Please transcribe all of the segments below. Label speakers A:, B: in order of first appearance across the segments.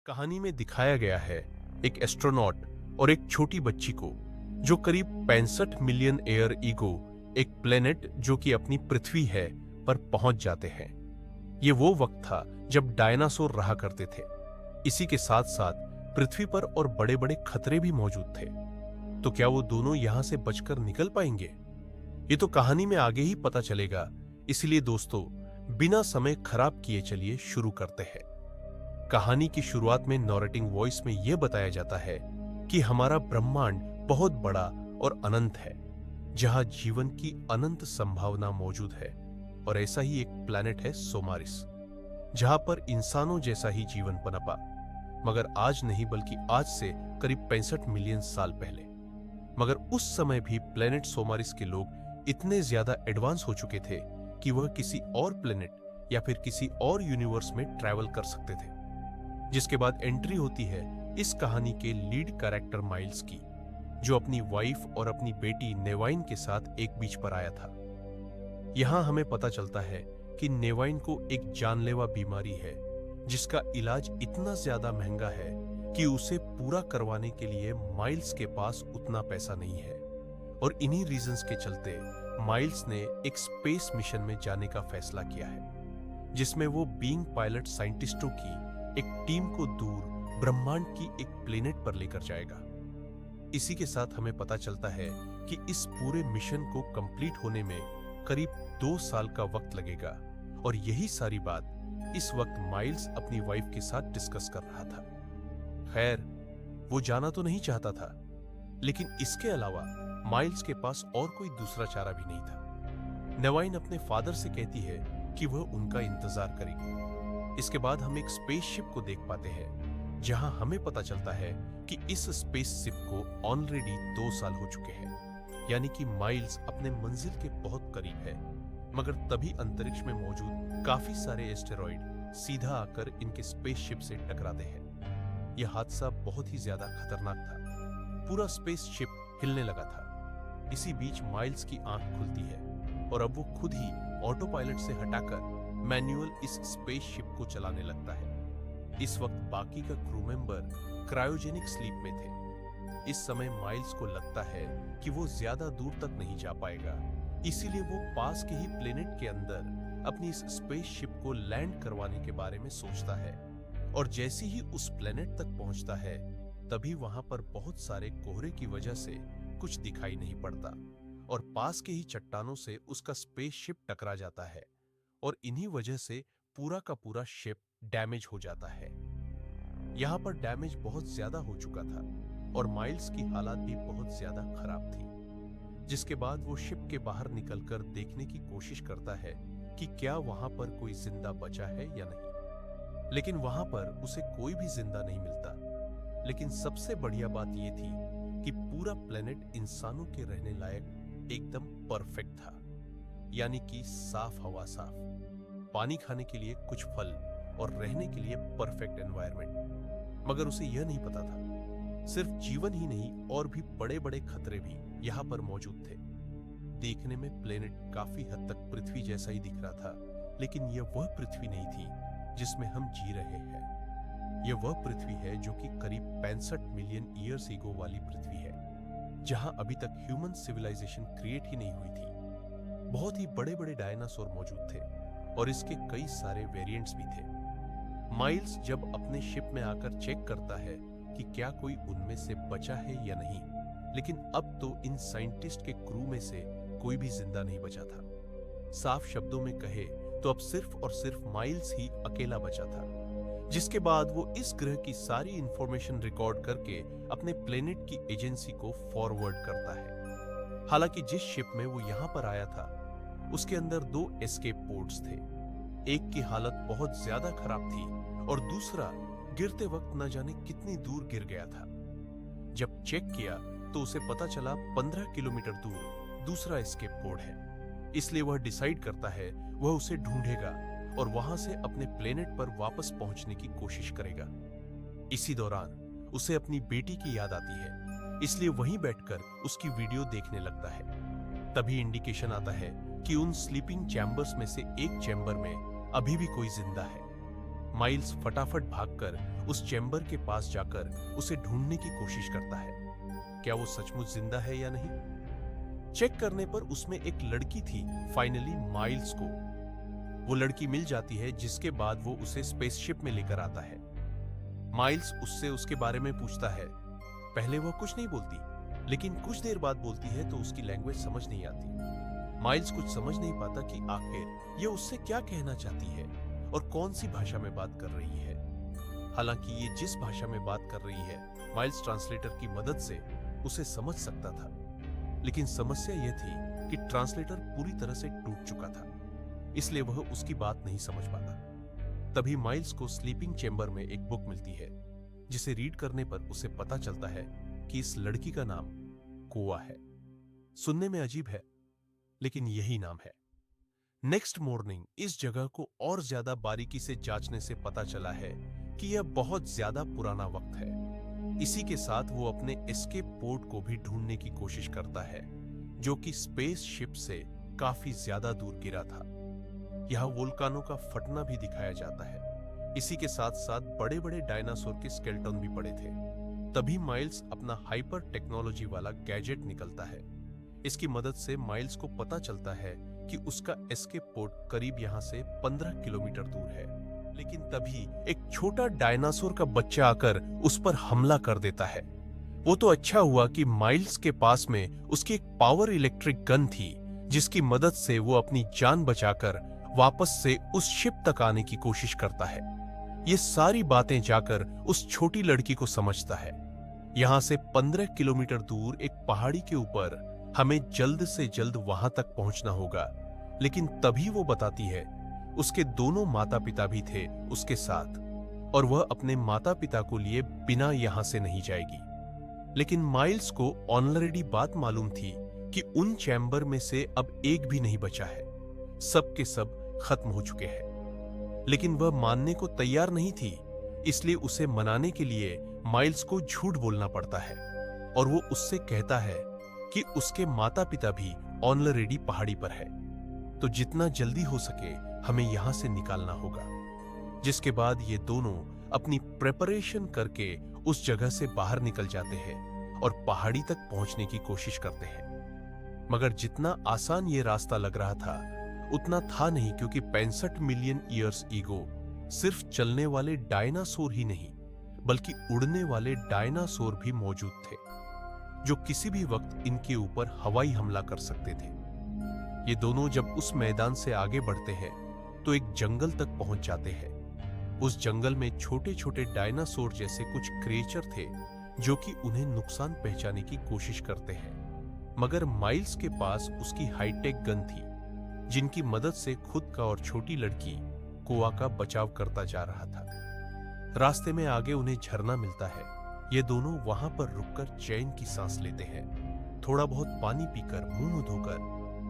A: कहानी में दिखाया गया है एक एस्ट्रोनॉट और एक छोटी बच्ची को जो करीब 65 मिलियन एयर ईगो एक प्लेनेट जो कि अपनी पृथ्वी है पर पहुंच जाते हैं। ये वो वक्त था जब डायनासोर रहा करते थे। इसी के साथ साथ पृथ्वी पर और बड़े बड़े खतरे भी मौजूद थे। तो क्या वो दोनों यहां से बचकर निकल पाएंगे? ये तो कहानी में आगे ही पता चलेगा। इसलिए दोस्तों, बिना समय खराब किए चलिए शुरू करते हैं। कहानी की शुरुआत में नरेटिंग वॉइस में यह बताया जाता है कि हमारा ब्रह्मांड बहुत बड़ा और अनंत है, जहां जीवन की अनंत संभावना मौजूद है। और ऐसा ही एक प्लैनेट है सोमारिस, जहां पर इंसानों जैसा ही जीवन पनपा, मगर आज नहीं बल्कि आज से करीब 65 मिलियन साल पहले। मगर उस समय भी प्लैनेट सोमारिस के लोग इतने ज्यादा एडवांस हो चुके थे कि वह किसी और प्लैनेट या फिर किसी और यूनिवर्स में ट्रैवल कर सकते थे। जिसके बाद एंट्री होती है इस कहानी के लीड कैरेक्टर माइल्स की, जो अपनी वाइफ और अपनी बेटी नेवाइन के साथ एक बीच पर आया था। यहां हमें पता चलता है कि नेवाइन को एक जानलेवा बीमारी है, जिसका इलाज इतना ज्यादा महंगा है कि उसे पूरा करवाने के लिए माइल्स के पास उतना पैसा नहीं है। और इन्हीं रीजंस के चलते माइल्स ने एक स्पेस मिशन में जाने का फैसला किया है, जिसमें वो बीइंग पायलट साइंटिस्टों की एक टीम को दूर ब्रह्मांड की एक प्लेनेट पर लेकर जाएगा। इसी के साथ हमें पता चलता है कि इस पूरे मिशन को कंप्लीट होने में करीब 2 साल का वक्त लगेगा। और यही सारी बात इस वक्त माइल्स अपनी वाइफ के साथ डिस्कस कर रहा था। खैर, वो जाना तो नहीं चाहता था, लेकिन इसके अलावा माइल्स के पास और कोई दूसरा चारा भी नहीं था। नेवाइन अपने फादर से कहती है कि वह उनका इंतजार करेगी। इसके बाद हम एक स्पेसशिप को देख पाते हैं, जहां हमें पता चलता है कि इस स्पेसशिप को ऑलरेडी 2 साल हो चुके हैं, यानी कि माइल्स अपने मंजिल के बहुत करीब है। मगर तभी अंतरिक्ष में मौजूद काफी सारे एस्टेरॉइड सीधा आकर इनके स्पेसशिप से टकराते हैं। यह हादसा बहुत ही ज्यादा खतरनाक था। पूरा स्पेसशिप हिलने लगा था। इसी बीच माइल्स की आंख खुलती है और अब वो खुद ही ऑटो पायलट से हटाकर मैनुअल इस स्पेसशिप को चलाने लगता है। इस वक्त बाकी का क्रू मेंबर क्रायोजेनिक स्लीप में थे। इस समय माइल्स को लगता है कि वो ज्यादा दूर तक नहीं जा पाएगा, इसीलिए वो पास के ही प्लेनेट के अंदर अपनी इस स्पेसशिप को लैंड करवाने के बारे में सोचता है। और जैसे ही उस प्लेनेट तक पहुंचता है, तभी वहां पर बहुत सारे कोहरे की वजह से कुछ दिखाई नहीं पड़ता और पास के ही चट्टानों से उसका स्पेसशिप टकरा जाता है। और इन्हीं वजह से पूरा का पूरा शिप डैमेज हो जाता है। यहां पर डैमेज बहुत ज्यादा हो चुका था और माइल्स की हालत भी बहुत ज्यादा खराब थी। जिसके बाद वो शिप के बाहर निकलकर देखने की कोशिश करता है कि क्या वहां पर कोई जिंदा बचा है या नहीं। लेकिन वहां पर उसे कोई भी जिंदा नहीं मिलता। लेकिन सबसे बढ़िया बात यह थी कि पूरा प्लेनेट इंसानों के रहने लायक एकदम परफेक्ट था, यानी कि साफ हवा, साफ पानी, खाने के लिए कुछ फल और रहने के लिए परफेक्ट एनवायरनमेंट। मगर उसे यह नहीं पता था, सिर्फ जीवन ही नहीं और भी बड़े बड़े खतरे भी यहां पर मौजूद थे। देखने में प्लेनेट काफी हद तक पृथ्वी जैसा ही दिख रहा था, लेकिन यह वह पृथ्वी नहीं थी जिसमें हम जी रहे हैं। यह वह पृथ्वी है जो कि करीब 65 मिलियन ईयर्स ईगो वाली पृथ्वी है, जहां अभी तक ह्यूमन सिविलाइजेशन क्रिएट ही नहीं हुई थी। बहुत ही बड़े बड़े डायनासोर मौजूद थे और इसके कई सारे वेरिएंट्स भी थे। माइल्स जब अपने शिप में आकर चेक करता है कि क्या कोई उनमें से बचा है या नहीं, लेकिन अब तो इन साइंटिस्ट के क्रू में से कोई भी जिंदा नहीं बचा था। साफ शब्दों में कहे तो अब सिर्फ और सिर्फ माइल्स ही अकेला बचा था। जिसके बाद वो इस ग्रह की सारी इंफॉर्मेशन रिकॉर्ड करके अपने प्लेनेट की एजेंसी को फॉरवर्ड करता है। हालांकि जिस शिप में वो यहां पर आया था, उसके अंदर 2 एस्केप पोड्स थे। एक की हालत बहुत ज्यादा खराब थी और दूसरा गिरते वक्त न जाने कितनी दूर गिर गया था। जब चेक किया तो उसे पता चला 15 किलोमीटर दूर दूसरा एस्केप पोड है। इसलिए वह डिसाइड करता है वह उसे ढूंढेगा और वहां से अपने प्लेनेट पर वापस पहुंचने की कोशिश करेगा। इसी दौरान उसे अपनी बेटी की याद आती है, इसलिए वहीं बैठकर उसकी वीडियो देखने लगता है। तभी इंडिकेशन आता है कि उन स्लीपिंग चैम्बर्स में से एक चैम्बर में अभी भी कोई जिंदा है। माइल्स फटाफट भागकर उस चैम्बर के पास जाकर उसे ढूंढने की कोशिश करता है। क्या वो सचमुच जिंदा है या नहीं? चेक करने पर उसमें एक लड़की थी। फाइनली माइल्स को वो लड़की मिल जाती है, जिसके बाद वो उसे स्पेसशिप में लेकर आता है। माइल्स उससे उसके बारे में पूछता है। पहले वो कुछ नहीं बोलती, लेकिन कुछ देर बाद बोलती है तो उसकी लैंग्वेज समझ नहीं आती। माइल्स कुछ समझ नहीं पाता कि आखिर ये उससे क्या कहना चाहती है और कौन सी भाषा में बात कर रही है। हालांकि ये जिस भाषा में बात कर रही है, माइल्स ट्रांसलेटर की मदद से उसे समझ सकता था, लेकिन समस्या यह थी कि ट्रांसलेटर पूरी तरह से टूट चुका था, इसलिए वह उसकी बात नहीं समझ पाता। तभी माइल्स को स्लीपिंग चेंबर में एक बुक मिलती है, जिसे रीड करने पर उसे पता चलता है कि इस लड़की का नाम कोआ है। सुनने में अजीब है, लेकिन यही नाम है। नेक्स्ट मॉर्निंग इस जगह को और ज्यादा बारीकी से जांचने से पता चला है कि यह बहुत ज्यादा पुराना वक्त है। इसी के साथ वो अपने एस्केप पोर्ट को भी ढूंढने की कोशिश करता है, जो कि स्पेस शिप से काफी ज्यादा दूर गिरा था। यहाँ वोल्कानों का फटना भी दिखाया जाता है। इसी के साथ साथ बड़े बड़े डायनासोर के स्केलेटन भी पड़े थे। तभी माइल्स अपना हाइपर टेक्नोलॉजी वाला गैजेट निकलता है। इसकी मदद से माइल्स को पता चलता है कि उसका एस्केप पोर्ट करीब यहाँ से 15 किलोमीटर दूर है। लेकिन तभी एक छोटा डायनासोर का बच्चा आकर उस पर हमला कर देता है। वो तो अच्छा हुआ कि माइल्स के पास में उसकी एक पावर इलेक्ट्रिक गन थी, जिसकी मदद से वो अपनी जान बचाकर वापस से उस शिप तक आने की कोशिश करता है। ये सारी बातें जाकर उस छोटी लड़की को समझता है। यहां से 15 किलोमीटर दूर एक पहाड़ी के ऊपर हमें जल्द से जल्द वहां तक पहुंचना होगा। लेकिन तभी वो बताती है उसके दोनों माता पिता भी थे उसके साथ, और वह अपने माता पिता को लिए बिना यहां से नहीं जाएगी। लेकिन माइल्स को ऑलरेडी बात मालूम थी कि उन चैम्बर में से अब एक भी नहीं बचा है, सब के सब खत्म हो चुके हैं। लेकिन वह मानने को तैयार नहीं थी, इसलिए उसे मनाने के लिए माइल्स को झूठ बोलना पड़ता है, और वो उससे कहता है कि उसके माता पिता भी ऑलरेडी पहाड़ी पर है, तो जितना जल्दी हो सके हमें यहां से निकालना होगा। जिसके बाद ये दोनों अपनी प्रिपरेशन करके उस जगह से बाहर निकल जाते हैं और पहाड़ी तक पहुंचने की कोशिश करते हैं। मगर जितना आसान ये रास्ता लग रहा था उतना था नहीं, क्योंकि 65 मिलियन ईयर्स ईगो सिर्फ चलने वाले डायनासोर ही नहीं, बल्कि उड़ने वाले डायनासोर भी मौजूद थे, जो किसी भी वक्त इनके ऊपर हवाई हमला कर सकते थे। ये दोनों जब उस मैदान से आगे बढ़ते हैं तो एक जंगल तक पहुंच जाते हैं। उस जंगल में छोटे छोटे डायनासोर जैसे कुछ क्रिएचर थे, जो कि उन्हें नुकसान पहुंचाने की कोशिश करते हैं। मगर माइल्स के पास उसकी हाईटेक गन थी, जिनकी मदद से खुद का और छोटी लड़की कोआ का बचाव करता जा रहा था। रास्ते में आगे उन्हें झरना मिलता है। ये दोनों वहां पर रुककर चैन की सांस लेते हैं। थोड़ा बहुत पानी पीकर मुंह धोकर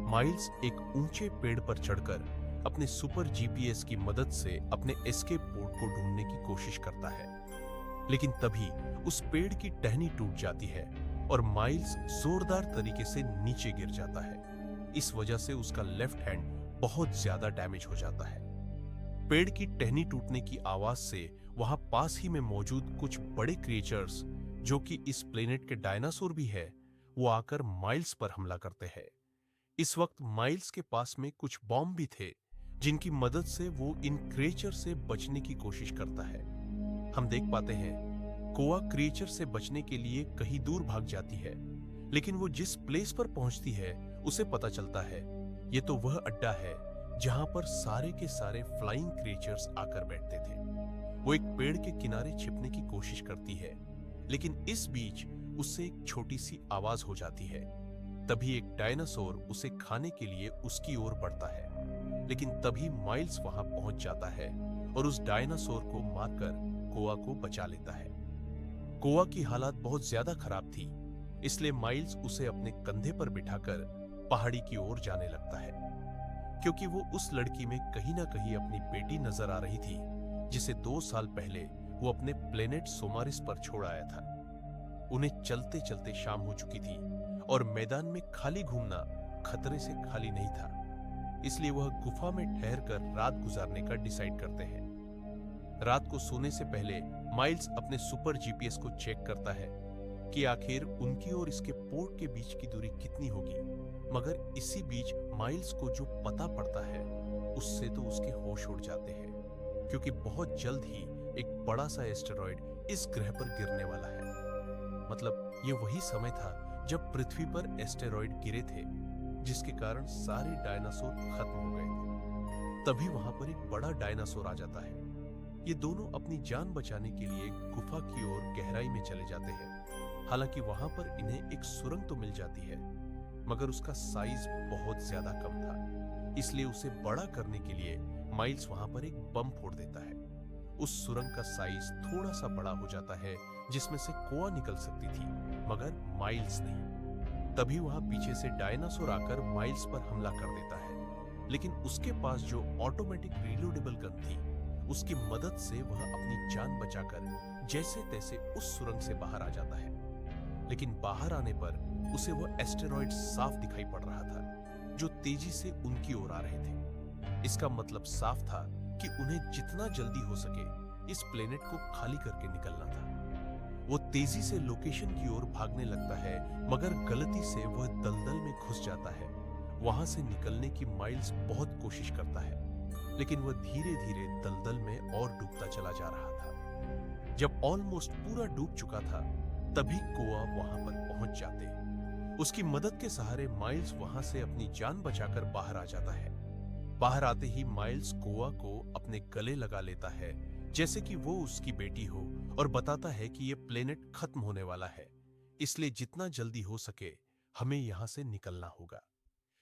A: माइल्स एक ऊंचे पेड़ पर चढ़कर अपने सुपर जीपीएस की मदद से अपने एस्केप पोर्ट को ढूंढने की कोशिश करता है। लेकिन तभी उस पेड़ की टहनी टूट जाती है और माइल्स जोरदार तरीके से नीचे गिर जाता है। इस वजह से उसका लेफ्ट हैंड बहुत ज्यादा डैमेज हो जाता है। पेड़ की टहनी टूटने की आवाज से वहां पास ही में मौजूद कुछ बड़े क्रिएचर्स, जो कि इस प्लेनेट के डायनासोर भी है, वो आकर माइल्स पर हमला करते हैं। इस वक्त माइल्स के पास में कुछ बॉम्ब भी थे, जिनकी मदद से वो इन क्रिएचर से बचने की कोशिश करता है। हम देख पाते हैं कोआ क्रिएचर से बचने के लिए कहीं दूर भाग जाती है, लेकिन वो जिस प्लेस पर पहुंचती है उसे पता चलता है ये तो वह अड्डा है जहां पर सारे के सारे फ्लाइंग क्रिएचर्स आकर बैठते थे। वो एक पेड़ के किनारे छिपने की कोशिश करती है, लेकिन इस बीच उससे एक छोटी सी आवाज हो जाती है। तभी एक डायनासोर उसे खाने के लिए उसकी ओर बढ़ता है, लेकिन तभी माइल्स वहां पहुंच जाता है और उस डायनासोर को मारकर कोआ को बचा लेता है। कोआ की हालत बहुत ज्यादा खराब थी, इसलिए माइल्स उसे अपने कंधे पर बिठाकर पहाड़ी की ओर जाने लगता है, क्योंकि वो उस लड़की में कहीं ना कहीं अपनी बेटी नजर आ रही थी, जिसे 2 साल पहले वो अपने प्लेनेट सोमारिस पर छोड़ आया था। उन्हें चलते चलते शाम हो चुकी थी और मैदान में खाली घूमना खतरे से खाली नहीं था, इसलिए वह गुफा में ठहरकर रात गुजारने का डिसाइड करते हैं। रात को सोने से पहले माइल्स अपने सुपर जीपीएस को चेक करता है कि आखिर उनकी और इसके पोर्ट के बीच की दूरी कितनी होगी। मगर इसी बीच माइल्स को जो पता पड़ता है उससे तो उसके होश उड़ जाते हैं, क्योंकि बहुत जल्द ही एक बड़ा सा एस्टेरॉयड इस ग्रह पर गिरने वाला है। मतलब ये वही समय था जब पृथ्वी पर एस्टेरॉयड गिरे थे, जिसके कारण सारे डायनासोर खत्म हो गए थे। तभी वहां पर एक बड़ा डायनासोर आ जाता है। ये दोनों अपनी जान बचाने के लिए गुफा की ओर गहराई में चले जाते हैं। हालांकि वहां पर इन्हें एक सुरंग तो मिल जाती है, मगर उसका साइज बहुत ज्यादा कम था। इसलिए उसे बड़ा करने के लिए माइल्स वहां पर एक बम फोड़ देता है। उस सुरंग का साइज थोड़ा सा बड़ा हो जाता है, जिसमें से कोआ निकल सकती थी, मगर माइल्स नहीं। तभी वहां पीछे से डायनासोर आकर माइल्स पर हमला कर देता है, लेकिन उसके पास जो ऑटोमेटिक रीलोडेबल गन थी, उसकी मदद से वह अपनी जान बचाकर जैसे तैसे उस सुरंग से बाहर आ जाता है। लेकिन बाहर आने पर उसे वह एस्टेरॉयड साफ दिखाई पड़ रहा था, जो तेजी से उनकी ओर आ रहे थे। इसका मतलब साफ था कि उन्हें जितना जल्दी हो सके इस प्लेनेट को खाली करके निकलना था। वो तेजी से लोकेशन की ओर भागने लगता है, मगर गलती से वह दलदल में घुस जाता है। वहां से निकलने की माइल्स बहुत कोशिश करता है, लेकिन वह धीरे धीरे दलदल में और डूबता चला जा रहा था। जब ऑलमोस्ट पूरा डूब चुका था, तभी कोआ वहां पर पहुंच जाते। उसकी मदद के सहारे माइल्स वहां से अपनी जान बचाकर बाहर आ जाता है। बाहर आते ही माइल्स कोआ को अपने गले लगा लेता है, जैसे कि वो उसकी बेटी हो, और बताता है कि यह प्लेनेट खत्म होने वाला है, इसलिए जितना जल्दी हो सके हमें यहां से निकलना होगा।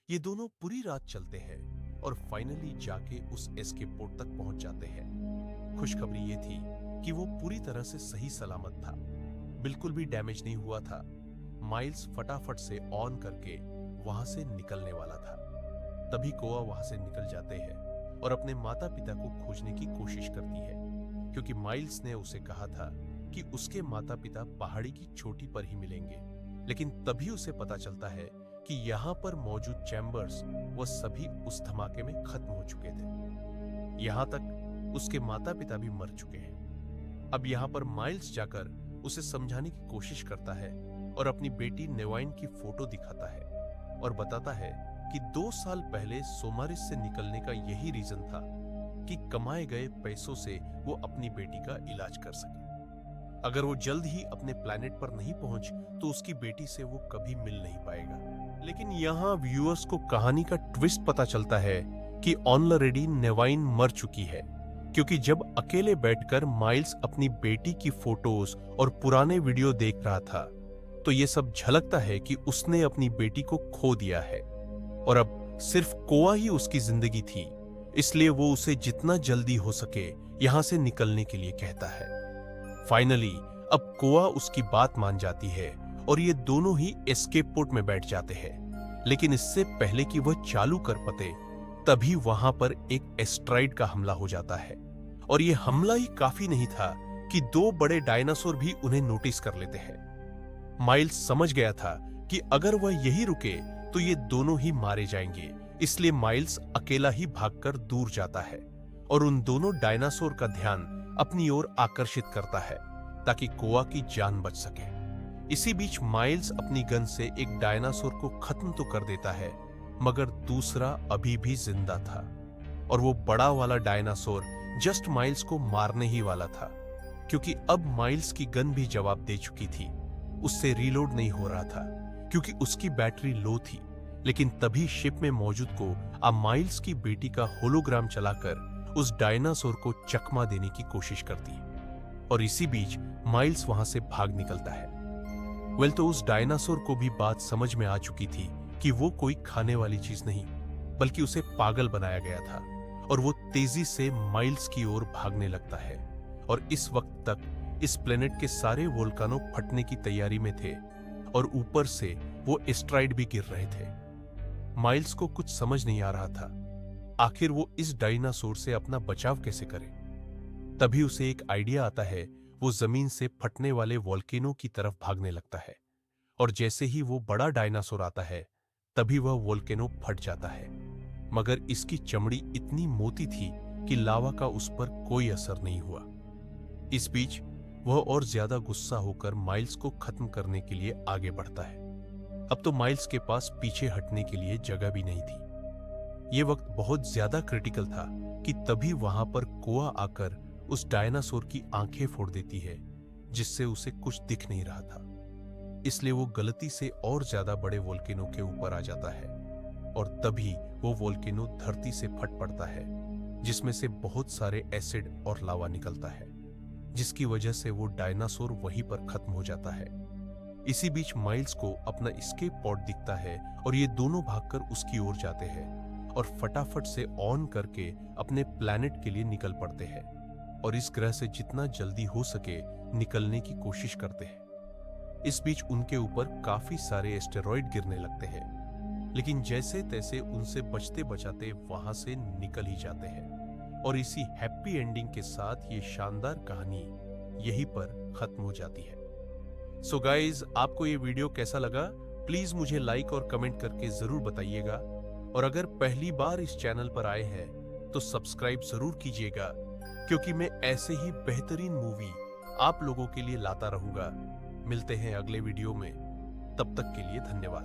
A: ये दोनों पूरी रात चलते हैं और फाइनली जाके उस एस्केप पोर्ट तक पहुंच जाते हैं। खुशखबरी ये थी कि वो पूरी तरह से सही सलामत था, बिल्कुल भी डैमेज नहीं हुआ था। माइल्स फटाफट से ऑन करके वहां से निकलने वाला था। तभी कोआ वहां से निकल जाते हैं और अपने माता पिता को खोजने की कोशिश करती है, क्योंकि माइल्स ने उसे कहा था कि उसके माता पिता पहाड़ी की चोटी पर ही मिलेंगे। लेकिन तभी उसे पता चलता है कि यहाँ पर मौजूद चैम्बर्स वह सभी उस धमाके में खत्म हो चुके थे। यहाँ तक उसके माता पिता भी मर चुके हैं। अब यहाँ पर माइल्स जाकर उसे समझाने की कोशिश करता है और अपनी बेटी नेवाइन की फोटो दिखाता है और बताता है कि 2 साल पहले सोमारिस से निकलने का यही रीजन था कि कमाए गए पैसों से वो अपनी बेटी का इलाज कर सके। अगर वो जल्द ही अपने प्लैनेट पर नहीं पहुंच तो उसकी बेटी से वो कभी मिल नहीं पाएगा। लेकिन यहाँ व्यूअर्स को कहानी का ट्विस्ट पता चलता है कि ऑलरेडी नेवाइन मर चुकी है, क्योंकि जब अकेले बैठकर माइल्स अपनी बेटी की फोटोज और पुराने वीडियो देख रहा था, तो ये सब झलकता है कि उसने अपनी बेटी को खो दिया है और अब सिर्फ कोआ ही उसकी जिंदगी थी। इसलिए वो उसे जितना जल्दी हो सके यहां से निकलने के लिए कहता है। फाइनली अब कोआ उसकी बात मान जाती है और ये दोनों ही एस्केप पोर्ट में बैठ जाते हैं। लेकिन इससे पहले कि वह चालू कर पाते, तभी वहां पर एक एस्ट्राइड का हमला हो जाता है। और यह हमला ही काफी नहीं था कि 2 बड़े डायनासोर भी उन्हें नोटिस कर लेते हैं। माइल्स समझ गया था कि अगर वह यही रुके तो ये दोनों ही मारे जाएंगे, इसलिए माइल्स अकेला ही भागकर दूर जाता है और उन दोनों डायनासोर का ध्यान अपनी ओर आकर्षित करता है ताकि कोआ की जान बच सके। इसी बीच माइल्स अपनी गन से एक डायनासोर को खत्म तो कर देता है, मगर दूसरा अभी भी जिंदा था और वो बड़ा वाला डायनासोर जस्ट माइल्स को मारने ही वाला था, क्योंकि अब माइल्स की गन भी जवाब दे चुकी थी। उससे रीलोड नहीं हो रहा था क्योंकि उसकी बैटरी लो थी। लेकिन तभी शिप में मौजूद को माइल्स की बेटी का होलोग्राम चलाकर उस डायनासोर को चकमा देने की कोशिश करती और इसी बीच माइल्स वहां से भाग निकलता है। तो उस डायनासोर को भी बात समझ में आ चुकी थी कि वो कोई खाने वाली चीज नहीं, बल्कि उसे पागल बनाया गया था और वो तेजी से माइल्स की ओर भागने लगता है। और इस वक्त तक इस प्लेनेट के सारे वोल्कानो फटने की तैयारी में थे और ऊपर से वो एस्ट्राइड भी गिर रहे थे। माइल्स को कुछ समझ नहीं आ रहा था आखिर वो इस डायनासोर से अपना बचाव कैसे करे। तभी उसे एक आइडिया आता है। वो जमीन से फटने वाले वोल्केनो की तरफ भागने लगता है और जैसे ही वो बड़ा डायनासोर आता है, तभी वह वोल्केनो फट जाता है। मगर इसकी चमड़ी इतनी मोटी थी कि लावा का उस पर कोई असर नहीं हुआ। इस बीच वह और ज्यादा गुस्सा होकर माइल्स को खत्म करने के लिए आगे बढ़ता है। अब तो माइल्स के पास पीछे हटने के लिए जगह भी नहीं थी। यह वक्त बहुत ज्यादा क्रिटिकल था कि तभी वहां पर कोआ आकर उस डायनासोर की आंखें फोड़ देती है, जिससे उसे कुछ दिख नहीं रहा था। इसलिए वो गलती से और ज्यादा बड़े वोल्केनो के ऊपर आ जाता है और तभी वो वोल्केनो धरती से फट पड़ता है, जिसमें से बहुत सारे एसिड और लावा निकलता है, जिसकी वजह से वो डायनासोर वहीं पर खत्म हो जाता है। इसी बीच माइल्स को अपना एस्केप पॉड दिखता है और ये दोनों भागकर उसकी ओर जाते हैं और फटाफट से ऑन करके अपने प्लैनेट के लिए निकल पड़ते हैं और इस ग्रह से जितना जल्दी हो सके निकलने की कोशिश करते हैं। इस बीच उनके ऊपर काफी सारे एस्टेरॉइड गिरने लगते हैं, लेकिन जैसे तैसे उनसे बचते बचाते वहां से निकल ही जाते हैं और इसी हैप्पी एंडिंग के साथ ये शानदार कहानी यहीं पर खत्म हो जाती है। सो गाइज, आपको ये वीडियो कैसा लगा प्लीज मुझे लाइक और कमेंट करके जरूर बताइएगा और अगर पहली बार इस चैनल पर आए हैं तो सब्सक्राइब जरूर कीजिएगा, क्योंकि मैं ऐसे ही बेहतरीन मूवी आप लोगों के लिए लाता रहूंगा। मिलते हैं अगले वीडियो में, तब तक के लिए धन्यवाद।